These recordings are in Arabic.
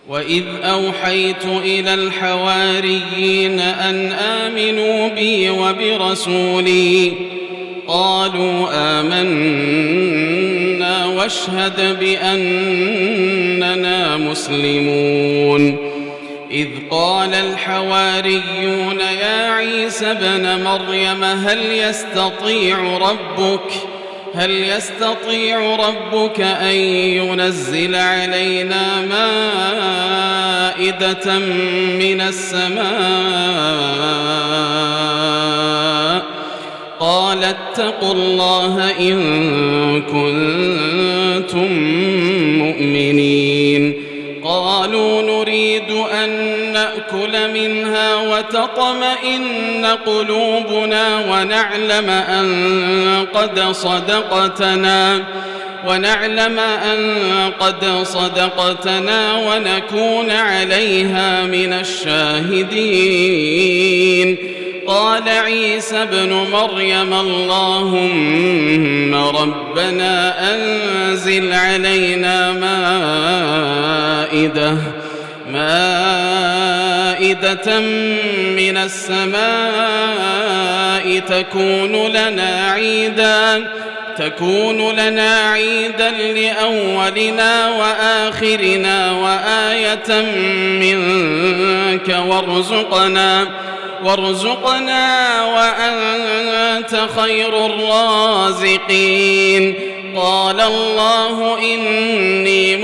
وإذ أوحيت إلى الحواريين أن آمنوا بي وبرسولي قالوا آمنا واشهد بأننا مسلمون. إذ قال الحواريون يا عيسى ابن مريم هل يستطيع ربك أن ينزل علينا مائدة من السماء؟ قال اتقوا الله إن كنتم مؤمنين. قالوا نريد أن نأكل منها وتطمئن قلوبنا ونعلم أن قد صدقتنا ونكون عليها من الشاهدين. قال عيسى ابن مريم اللهم ربنا أنزل علينا مائدة من السماء تكون لنا عيدا لأولنا وآخرنا وآية منك وارزقنا وأنت خير الرازقين. قال الله إني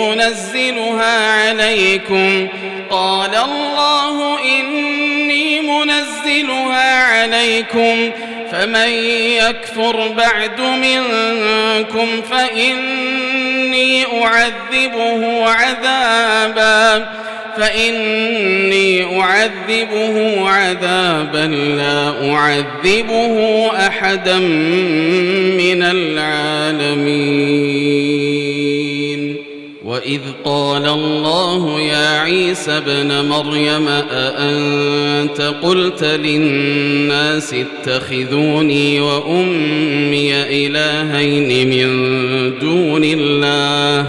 منزلها عليكم فمن يكفر بعد منكم فإني أعذبه عذابا لا أعذبه أحدا من العالمين. وإذ قال الله يا عيسى ابن مريم أأنت قلت للناس اتخذوني وأمي إلهين من دون الله؟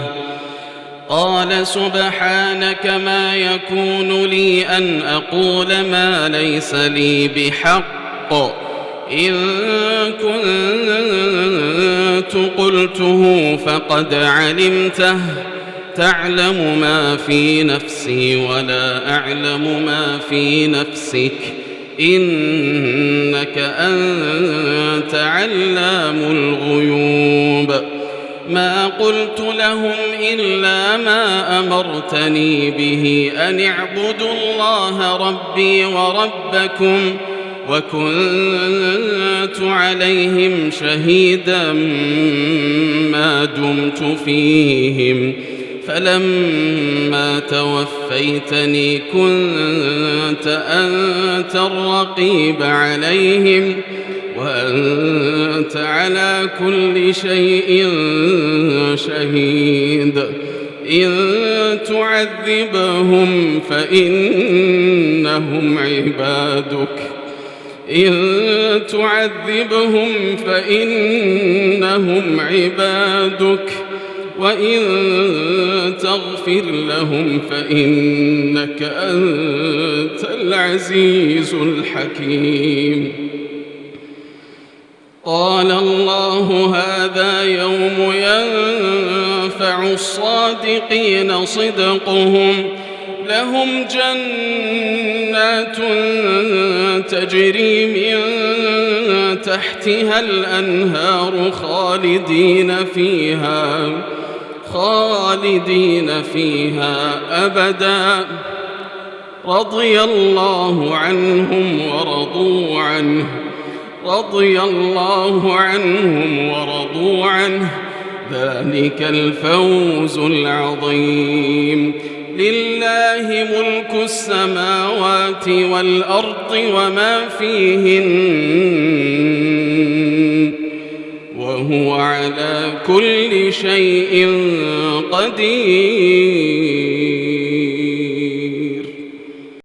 قال سبحانك ما يكون لي أن أقول ما ليس لي بحق إن كنت قلته فقد علمته تعلم ما في نفسي ولا أعلم ما في نفسك إنك أنت علام الغيوب. ما قلت لهم إلا ما أمرتني به أن اعبدوا الله ربي وربكم وكنت عليهم شهيدا ما دمت فيهم فلما توفيتني كنت أنت الرقيب عليهم وأنت على كل شيء شهيد. إن تعذبهم فإنهم عبادك وإن تغفر لهم فإنك أنت العزيز الحكيم. قال الله هذا يوم ينفع الصادقين صدقهم لهم جنات تجري من تحتها الأنهار خالدين فيها أبدا رضي الله عنهم ورضوا عنه ذلك الفوز العظيم. لله ملك السماوات والأرض وما فيهن وهو على كل شيء قدير.